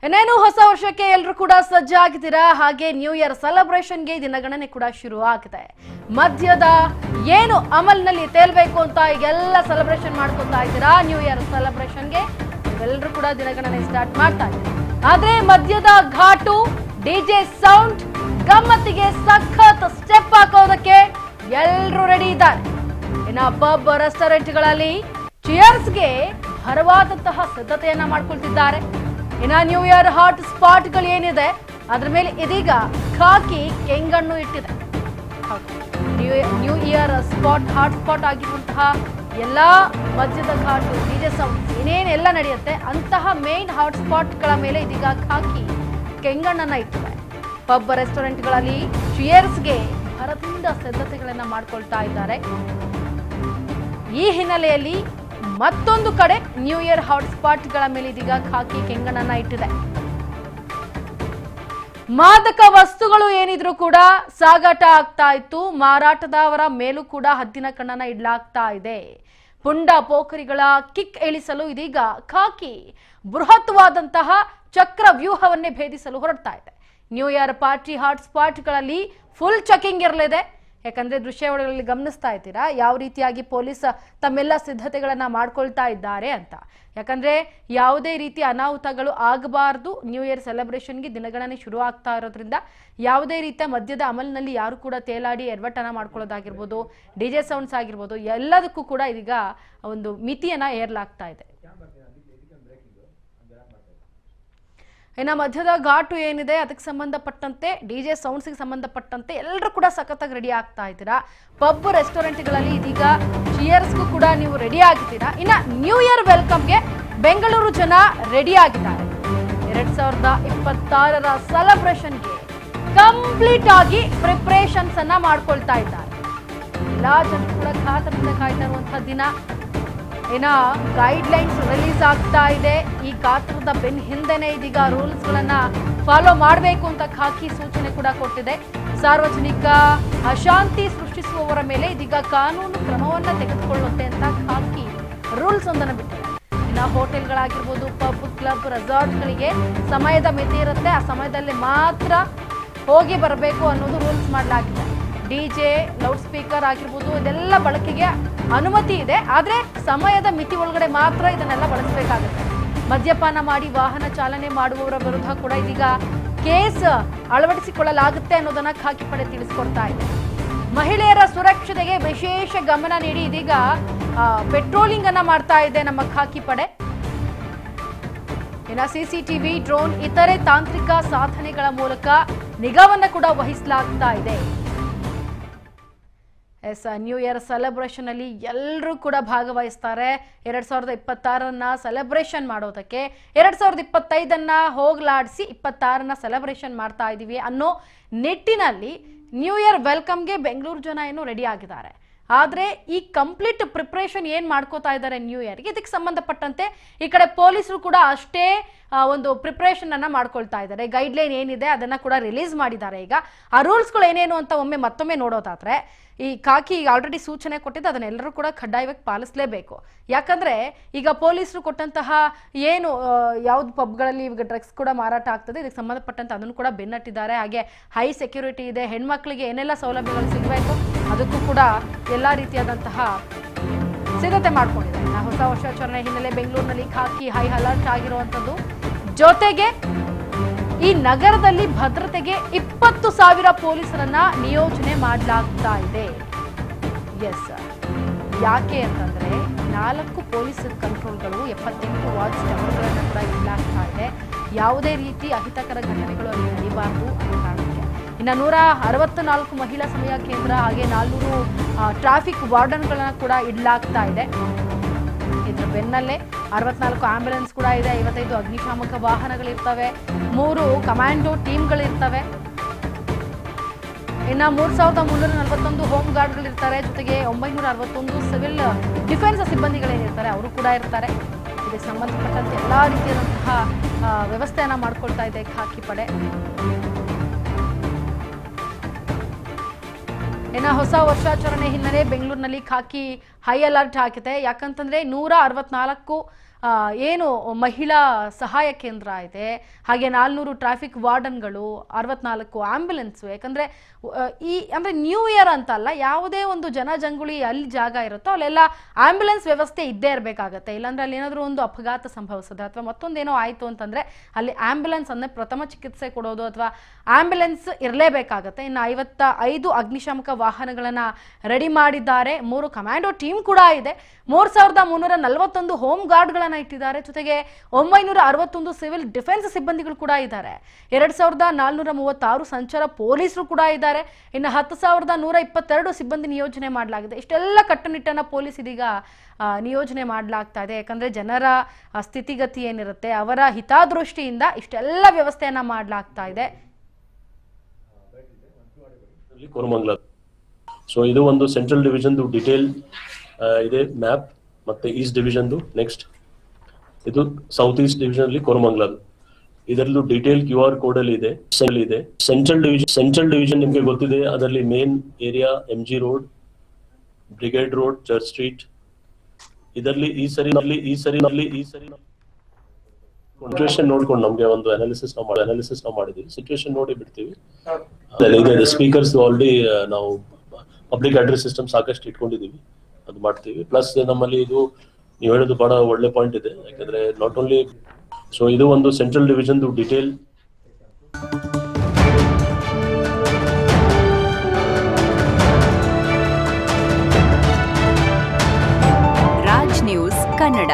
ಇನ್ನೇನು ಹೊಸ ವರ್ಷಕ್ಕೆ ಎಲ್ಲರೂ ಕೂಡ ಸಜ್ಜಾಗಿದ್ದೀರಾ. ಹಾಗೆ ನ್ಯೂ ಇಯರ್ ಸೆಲೆಬ್ರೇಷನ್ಗೆ ದಿನಗಣನೆ ಕೂಡ ಶುರು ಆಗಿದೆ. ಮದ್ಯದ ಏನು ಅಮಲ್ನಲ್ಲಿ ತೇಲ್ಬೇಕು ಅಂತ ಈಗೆಲ್ಲ ಸೆಲೆಬ್ರೇಷನ್ ಮಾಡ್ಕೊತಾ ಇದ್ದೀರಾ. ನ್ಯೂ ಇಯರ್ ಸೆಲೆಬ್ರೇಷನ್ಗೆ ಎಲ್ಲರೂ ಕೂಡ ದಿನಗಣನೆ ಸ್ಟಾರ್ಟ್ ಮಾಡ್ತಾ ಇದ್ದಾರೆ. ಆದ್ರೆ ಮದ್ಯದ ಘಾಟು, ಡಿಜೆ ಸೌಂಡ್, ಗಮ್ಮತ್ತಿಗೆ ಸಖತ್ ಸ್ಟೆಪ್ ಹಾಕೋದಕ್ಕೆ ಎಲ್ಲರೂ ರೆಡಿ ಇದ್ದಾರೆ. ಇನ್ನು ಪಬ್ ರೆಸ್ಟೋರೆಂಟ್ಗಳಲ್ಲಿ ಚಿಯರ್ಸ್ಗೆ ಭರವಾದಂತಹ ಸಿದ್ಧತೆಯನ್ನ ಮಾಡ್ಕೊಳ್ತಿದ್ದಾರೆ. ಇನ್ನ ನ್ಯೂ ಇಯರ್ ಹಾಟ್ ಸ್ಪಾಟ್ಗಳು ಏನಿದೆ ಅದ್ರ ಮೇಲೆ ಇದೀಗ ಖಾಕಿ ಕೆಂಗಣ್ಣು ಇಟ್ಟಿದೆ. New year spot hot spot ಆಗಿರುವಂತಹ ಎಲ್ಲಾ ಮದ್ಯದ ಘಾಟು, ಡಿಜೆ ಸೌಂಡ್ ಏನೇನೆಲ್ಲ ನಡೆಯುತ್ತೆ ಅಂತಹ ಮೇನ್ ಹಾಟ್ ಸ್ಪಾಟ್ಗಳ ಮೇಲೆ ಇದೀಗ ಖಾಕಿ ಕೆಂಗಣ್ಣನ್ನ ಇಟ್ಟಿದೆ. ಪಬ್ ರೆಸ್ಟೋರೆಂಟ್ಗಳಲ್ಲಿ ಚಿಯರ್ಸ್ಗೆ ಭರದಿಂದ ಸಿದ್ಧತೆಗಳನ್ನ ಮಾಡ್ಕೊಳ್ತಾ ಇದ್ದಾರೆ. ಈ ಹಿನ್ನೆಲೆಯಲ್ಲಿ ಮತ್ತೊಂದು ಕಡೆ ನ್ಯೂ ಇಯರ್ ಹಾಟ್ ಸ್ಪಾಟ್ಗಳ ಮೇಲೆ ಇದೀಗ ಖಾಕಿ ಕೆಂಗಣ್ಣನ್ನ ಇಟ್ಟಿದೆ. ಮಾದಕ ವಸ್ತುಗಳು ಏನಿದ್ರು ಕೂಡ ಸಾಗಾಟ ಆಗ್ತಾ ಇತ್ತು. ಮಾರಾಟದವರ ಮೇಲೂ ಕೂಡ ಹದ್ದಿನ ಕಣ್ಣನ್ನ ಇಡ್ಲಾಗ್ತಾ ಇದೆ. ಪುಂಡ ಪೋಖರಿಗಳ ಕಿಕ್ ಇಳಿಸಲು ಇದೀಗ ಖಾಕಿ ಬೃಹತ್ವಾದಂತಹ ಚಕ್ರ ವ್ಯೂಹವನ್ನೇ ಭೇದಿಸಲು ಹೊರಡ್ತಾ ಇದೆ. ನ್ಯೂ ಇಯರ್ ಪಾರ್ಟಿ ಹಾಟ್ ಸ್ಪಾಟ್ಗಳಲ್ಲಿ ಫುಲ್ ಚೆಕಿಂಗ್ ಇರಲಿದೆ. ಯಾಕಂದ್ರೆ ದೃಶ್ಯಾವಳಿಗಳಲ್ಲಿ ಗಮನಿಸ್ತಾ ಇದ್ದೀರಾ ಯಾವ ರೀತಿಯಾಗಿ ಪೊಲೀಸ್ ತಮ್ಮೆಲ್ಲ ಸಿದ್ಧತೆಗಳನ್ನ ಮಾಡ್ಕೊಳ್ತಾ ಇದ್ದಾರೆ ಅಂತ. ಯಾಕಂದ್ರೆ ಯಾವುದೇ ರೀತಿ ಅನಾಹುತಗಳು ಆಗಬಾರ್ದು. ನ್ಯೂ ಇಯರ್ ಸೆಲೆಬ್ರೇಷನ್ಗೆ ದಿನಗಣನೆ ಶುರು ಆಗ್ತಾ ಇರೋದ್ರಿಂದ ಯಾವುದೇ ರೀತಿಯ ಮದ್ಯದ ಅಮಲ್ನಲ್ಲಿ ಯಾರು ಕೂಡ ತೇಲಾಡಿ ಎಡವಟ್ಟನ ಮಾಡ್ಕೊಳ್ಳೋದಾಗಿರ್ಬೋದು, ಡಿಜೆ ಸೌಂಡ್ಸ್ ಆಗಿರ್ಬೋದು, ಎಲ್ಲದಕ್ಕೂ ಕೂಡ ಇದೀಗ ಒಂದು ಮಿತಿಯನ್ನ ಏರ್ಲಾಗ್ತಾ ಇದೆ. ಇನ್ನು ಮಧ್ಯದ ಘಾಟು ಏನಿದೆ ಅದಕ್ಕೆ ಸಂಬಂಧಪಟ್ಟಂತೆ, ಡಿಜೆ ಸೌಂಡ್ಸ್ಗೆ ಸಂಬಂಧಪಟ್ಟಂತೆ ಎಲ್ಲರೂ ಕೂಡ ಸಖತ್ತಾಗಿ ರೆಡಿ ಆಗ್ತಾ ಇದ್ದೀರಾ. ಪಬ್ ರೆಸ್ಟೋರೆಂಟ್ಗಳಲ್ಲಿ ಇದೀಗ ಚಿಯರ್ಸ್ಗೂ ಕೂಡ ನೀವು ರೆಡಿ ಆಗಿದ್ದೀರಾ. ಇನ್ನು ನ್ಯೂ ಇಯರ್ ವೆಲ್ಕಮ್ಗೆ ಬೆಂಗಳೂರು ಜನ ರೆಡಿ ಆಗಿದ್ದಾರೆ. 2026ರ ಸೆಲೆಬ್ರೇಷನ್ಗೆ ಕಂಪ್ಲೀಟ್ ಆಗಿ ಪ್ರಿಪರೇಷನ್ಸ್ ಅನ್ನ ಮಾಡ್ಕೊಳ್ತಾ ಇದ್ದಾರೆ. ಎಲ್ಲಾ ಜನರು ಕೂಡ ಕಾತರದಿಂದ ಕಾಯ್ತಾ ಇರುವಂತಹ ದಿನ. ಏನ ಗೈಡ್ ಲೈನ್ಸ್ ರಿಲೀಸ್ ಆಗ್ತಾ ಇದೆ. ಈ ಗಾತ್ರದ ಬೆನ್ ಹಿಂದೆನೆ ಇದೀಗ ರೂಲ್ಸ್ ಗಳನ್ನ ಫಾಲೋ ಮಾಡಬೇಕು ಅಂತ ಖಾಕಿ ಸೂಚನೆ ಕೂಡ ಕೊಟ್ಟಿದೆ. ಸಾರ್ವಜನಿಕ ಅಶಾಂತಿ ಸೃಷ್ಟಿಸುವವರ ಮೇಲೆ ಇದೀಗ ಕಾನೂನು ಕ್ರಮವನ್ನ ತೆಗೆದುಕೊಳ್ಳುತ್ತೆ ಅಂತ ಖಾಕಿ ರೂಲ್ಸ್ ಒಂದನ್ನು ಬಿಟ್ಟಿದೆ. ಇನ್ನು ಹೋಟೆಲ್ಗಳಾಗಿರ್ಬೋದು, ಪಬ್, ಕ್ಲಬ್, ರೆಸಾರ್ಟ್ಗಳಿಗೆ ಸಮಯದ ಮಿತಿ ಇರುತ್ತೆ. ಆ ಸಮಯದಲ್ಲಿ ಮಾತ್ರ ಹೋಗಿ ಬರಬೇಕು ಅನ್ನೋದು ರೂಲ್ಸ್ ಮಾಡಲಾಗಿದೆ. ಡಿಜೆ, ಲೌಡ್ ಸ್ಪೀಕರ್ ಆಗಿರ್ಬೋದು ಇದೆಲ್ಲ ಬಳಕೆಗೆ ಅನುಮತಿ ಇದೆ. ಆದ್ರೆ ಸಮಯದ ಮಿತಿ ಒಳಗಡೆ ಮಾತ್ರ ಇದನ್ನೆಲ್ಲ ಬಳಸಬೇಕಾಗುತ್ತೆ. ಮದ್ಯಪಾನ ಮಾಡಿ ವಾಹನ ಚಾಲನೆ ಮಾಡುವವರ ವಿರುದ್ಧ ಕೂಡ ಇದೀಗ ಕೇಸ್ ಅಳವಡಿಸಿಕೊಳ್ಳಲಾಗುತ್ತೆ ಅನ್ನೋದನ್ನ ಖಾಕಿ ಪಡೆ ತಿಳಿಸಿಕೊಡ್ತಾ ಇದೆ. ಮಹಿಳೆಯರ ಸುರಕ್ಷತೆಗೆ ವಿಶೇಷ ಗಮನ ನೀಡಿ ಇದೀಗ ಪೆಟ್ರೋಲಿಂಗ್ ಅನ್ನ ಮಾಡ್ತಾ ಇದೆ ನಮ್ಮ ಖಾಕಿ ಪಡೆ. ಇನ್ನು ಸಿಸಿಟಿವಿ, ಡ್ರೋನ್, ಇತರೆ ತಾಂತ್ರಿಕ ಸಾಧನೆಗಳ ಮೂಲಕ ನಿಗಾವನ್ನ ಕೂಡ ವಹಿಸಲಾಗ್ತಾ ಇದೆ. ನ್ಯೂ ಇಯರ್ ಸೆಲೆಬ್ರೇಷನ್ ಅಲ್ಲಿ ಎಲ್ಲರೂ ಕೂಡ ಭಾಗವಹಿಸ್ತಾರೆ. 2026ರನ್ನ ಸೆಲೆಬ್ರೇಷನ್ ಮಾಡೋದಕ್ಕೆ 2025ಅನ್ನ ಹೋಗ್ಲಾಡಿಸಿ 26ರನ್ನ ಸೆಲೆಬ್ರೇಷನ್ ಮಾಡ್ತಾ ಇದೀವಿ ಅನ್ನೋ ನಿಟ್ಟಿನಲ್ಲಿ ನ್ಯೂ ಇಯರ್ ವೆಲ್ಕಮ್ಗೆ ಬೆಂಗಳೂರು ಜನ ಏನು ರೆಡಿ ಆಗಿದ್ದಾರೆ. ಆದ್ರೆ ಈ ಕಂಪ್ಲೀಟ್ ಪ್ರಿಪ್ರೇಷನ್ ಏನ್ ಮಾಡ್ಕೋತಾ ಇದ್ದಾರೆ ನ್ಯೂ ಇಯರ್ಗೆ, ಇದಕ್ಕೆ ಸಂಬಂಧಪಟ್ಟಂತೆ ಈ ಕಡೆ ಪೊಲೀಸರು ಕೂಡ ಅಷ್ಟೇ ಒಂದು ಪ್ರಿಪ್ರೇಷನ್ ಅನ್ನ ಮಾಡ್ಕೊಳ್ತಾ ಇದ್ದಾರೆ. ಗೈಡ್ ಲೈನ್ ಏನಿದೆ ಅದನ್ನ ಕೂಡ ರಿಲೀಸ್ ಮಾಡಿದ್ದಾರೆ. ಈಗ ಆ ರೂಲ್ಸ್ಗಳು ಏನೇನು ಅಂತ ಮತ್ತೊಮ್ಮೆ ನೋಡೋದಾದ್ರೆ, ಈ ಖಾಕಿ ಆಲ್ರೆಡಿ ಸೂಚನೆ ಕೊಟ್ಟಿದ್ದು ಅದನ್ನೆಲ್ಲರೂ ಕೂಡ ಕಡ್ಡಾಯವಾಗಿ ಪಾಲಿಸಲೇಬೇಕು. ಯಾಕಂದ್ರೆ ಈಗ ಪೊಲೀಸರು ಕೊಟ್ಟಂತಹ ಏನು ಯಾವ್ದು ಪಬ್ಗಳಲ್ಲಿ ಈಗ ಡ್ರಗ್ಸ್ ಕೂಡ ಮಾರಾಟ ಆಗ್ತದೆ, ಇದಕ್ಕೆ ಸಂಬಂಧಪಟ್ಟಂತೆ ಅದನ್ನು ಕೂಡ ಬೆನ್ನಟ್ಟಿದ್ದಾರೆ. ಹಾಗೆ ಹೈ ಸೆಕ್ಯೂರಿಟಿ ಇದೆ. ಹೆಣ್ಮಕ್ಳಿಗೆ ಏನೆಲ್ಲ ಸೌಲಭ್ಯಗಳು ಸಿಗಬೇಕು ಅದಕ್ಕೂ ಕೂಡ ಎಲ್ಲಾ ರೀತಿಯಾದಂತಹ ಸಿದ್ಧತೆ ಮಾಡ್ಕೊಂಡಿದ್ದಾರೆ. ಹೊಸ ವರ್ಷಾಚರಣೆ ಹಿನ್ನೆಲೆ ಬೆಂಗಳೂರಿನಲ್ಲಿ ಖಾಕಿ ಹೈ ಅಲರ್ಟ್ ಆಗಿರುವಂತದ್ದು. ಜೊತೆಗೆ ಈ ನಗರದಲ್ಲಿ ಭದ್ರತೆಗೆ 20,000 ಪೊಲೀಸರನ್ನ ನಿಯೋಜನೆ ಮಾಡಲಾಗ್ತಾ ಇದೆ. ಎಸ್, ಯಾಕೆ ಅಂತಂದ್ರೆ 4 ಪೊಲೀಸ್ ಕಂಟ್ರೋಲ್ಗಳು, 78 ವಾಚ್ ಟವರ್ಗಳನ್ನ ಕೂಡ ಇಡಲಾಗ್ತಾ ಇದೆ. ಯಾವುದೇ ರೀತಿ ಅಹಿತಕರ ಘಟನೆಗಳು ಅಲ್ಲಿ ನಡೀಬಾರ್ದು ಅನ್ನೋ ಕಾರಣಕ್ಕೆ. ಇನ್ನು 164 ಮಹಿಳಾ ಸಮಯ ಕೇಂದ್ರ, ಹಾಗೆ 400 ಟ್ರಾಫಿಕ್ ವಾರ್ಡನ್ಗಳನ್ನ ಕೂಡ ಇಡಲಾಗ್ತಾ ಇದೆ. ಇದ್ರ ಬೆನ್ನಲ್ಲೇ 64 ಆಂಬ್ಯುಲೆನ್ಸ್ ಕೂಡ ಇದೆ, 55 ಅಗ್ನಿಶಾಮಕ ವಾಹನಗಳಿರ್ತವೆ, 3 ಕಮಾಂಡೋ ಟೀಮ್ಗಳಿರ್ತವೆ. ಇನ್ನು 3341 ಹೋಮ್ ಗಾರ್ಡ್ಗಳಿರ್ತಾರೆ. ಜೊತೆಗೆ 961 ಸಿವಿಲ್ ಡಿಫೆನ್ಸ್ ಸಿಬ್ಬಂದಿಗಳೇನಿರ್ತಾರೆ ಅವರು ಕೂಡ ಇರ್ತಾರೆ. ಇದಕ್ಕೆ ಸಂಬಂಧಪಟ್ಟಂತೆ ಎಲ್ಲಾ ರೀತಿಯಾದಂತಹ ವ್ಯವಸ್ಥೆಯನ್ನ ಮಾಡ್ಕೊಳ್ತಾ ಇದೆ ಖಾಕಿ ಪಡೆ. ಇನ್ನು ಹೊಸ ವರ್ಷಾಚರಣೆ ಹಿನ್ನೆಲೆ ಬೆಂಗಳೂರಿನಲ್ಲಿ ಖಾಕಿ ಹೈ ಅಲರ್ಟ್ ಹಾಕಿದೆ. ಯಾಕಂತಂದ್ರೆ 164 ಏನು ಮಹಿಳಾ ಸಹಾಯ ಕೇಂದ್ರ ಇದೆ, ಹಾಗೆ 400 ಟ್ರಾಫಿಕ್ ವಾರ್ಡನ್ಗಳು, 64 ಆಂಬ್ಯುಲೆನ್ಸು. ಯಾಕಂದರೆ ಅಂದರೆ ನ್ಯೂ ಇಯರ್ ಅಂತಲ್ಲ, ಯಾವುದೇ ಒಂದು ಜನಜಂಗುಳಿ ಅಲ್ಲಿ ಜಾಗ ಇರುತ್ತೋ ಅಲ್ಲೆಲ್ಲ ಆಂಬ್ಯುಲೆನ್ಸ್ ವ್ಯವಸ್ಥೆ ಇದ್ದೇ ಇರಬೇಕಾಗತ್ತೆ. ಇಲ್ಲಾಂದರೆ ಅಲ್ಲಿ ಏನಾದರೂ ಒಂದು ಅಪಘಾತ ಸಂಭವಿಸೋದು ಅಥವಾ ಮತ್ತೊಂದೇನೋ ಆಯಿತು ಅಂತಂದರೆ ಅಲ್ಲಿ ಆಂಬ್ಯುಲೆನ್ಸ್ ಅಂದರೆ ಪ್ರಥಮ ಚಿಕಿತ್ಸೆ ಕೊಡೋದು ಅಥವಾ ಆಂಬ್ಯುಲೆನ್ಸ್ ಇರಲೇಬೇಕಾಗತ್ತೆ. ಇನ್ನು 55 ಅಗ್ನಿಶಾಮಕ ವಾಹನಗಳನ್ನು ರೆಡಿ ಮಾಡಿದ್ದಾರೆ. 3 ಕಮಾಂಡೋ ಟೀಮ್ ಕೂಡ ಇದೆ. 3341 ಹೋಮ್ ಗಾರ್ಡ್ಗಳನ್ನು ಇಟ್ಟಿದ್ದಾರೆ. ಜೊತೆಗೆ 961 ಸಿವಿಲ್ ಡಿಫೆನ್ಸ್ ಸಿಬ್ಬಂದಿಗಳು ಕೂಡ ಇದ್ದಾರೆ. 2436 ಸಂಚಾರ ಪೊಲೀಸರು ಕೂಡ ಇದ್ದಾರೆ. ಇನ್ನು 10,122 ಸಿಬ್ಬಂದಿ ನಿಯೋಜನೆ ಮಾಡಲಾಗಿದೆ. ಇಷ್ಟೆಲ್ಲ ಕಟ್ಟುನಿಟ್ಟನ್ನ ಪೊಲೀಸ್ ಇದೀಗ ನಿಯೋಜನೆ ಮಾಡಲಾಗ್ತಾ ಇದೆ. ಯಾಕಂದ್ರೆ ಜನರ ಸ್ಥಿತಿಗತಿ ಏನಿರುತ್ತೆ ಅವರ ಹಿತದೃಷ್ಟಿಯಿಂದ ಇಷ್ಟೆಲ್ಲ ವ್ಯವಸ್ಥೆಯನ್ನ ಮಾಡಲಾಗ್ತಾ ಇದೆ. ಕೋರಮಂಗಲ. ಸೊ ಇದು ಒಂದು ಸೆಂಟ್ರಲ್ ಡಿವಿಷನ್ ಡೀಟೇಲ್ ಇದೆ ಮ್ಯಾಪ್, ಮತ್ತೆ ಈಸ್ಟ್ ಡಿವಿಷನ್ ನೆಕ್ಸ್ಟ್ ಇದು ಸೌತ್ ಈಸ್ಟ್ ಡಿವಿಷನ್ ಅಲ್ಲಿ ಕೋರಮಂಗಲ. ಇದರಲ್ಲೂ ಡೀಟೇಲ್ QR ಕೋಡ್ ಅಲ್ಲಿ ಇದೆ. ಸೆಂಟ್ರಲ್ ಡಿವಿಷನ್ ನಿಮ್ಗೆ ಗೊತ್ತಿದೆ, ಅದರಲ್ಲಿ main area MG road, brigade road, church street. ಇದರಲ್ಲಿ ಈ ಸರಿ ಸಿಚುವೇಶನ್ ನೋಡ್ಕೊಂಡು ನಮ್ಗೆ ಒಂದು ಅನಾಲಿಸಿಸ್ ನಾವು ಮಾಡಿದೀವಿ. ಸಿಚುವೇಶನ್ ನೋಡಿ ಬಿಡ್ತೀವಿ. ಸ್ಪೀಕರ್ಸ್ ಆಲ್ರೆಡಿ ನಾವು ಪಬ್ಲಿಕ್ ಅಡ್ರೆಸ್ ಸಿಸ್ಟಮ್ ಸಾಕಷ್ಟು ಇಟ್ಕೊಂಡಿದೀವಿ, ಅದು ಮಾಡ್ತೀವಿ. ಪ್ಲಸ್ ನಮ್ಮಲ್ಲಿ ಇದು ನೀವು ಹೇಳೋದು ಬಹಳ ಒಳ್ಳೆ ಪಾಯಿಂಟ್ ಇದೆ. ಯಾಕಂದ್ರೆ ನಾಟ್ ಓನ್ಲಿ ಸೊ ಇದು ಒಂದು central division detail. Raj news Kannada.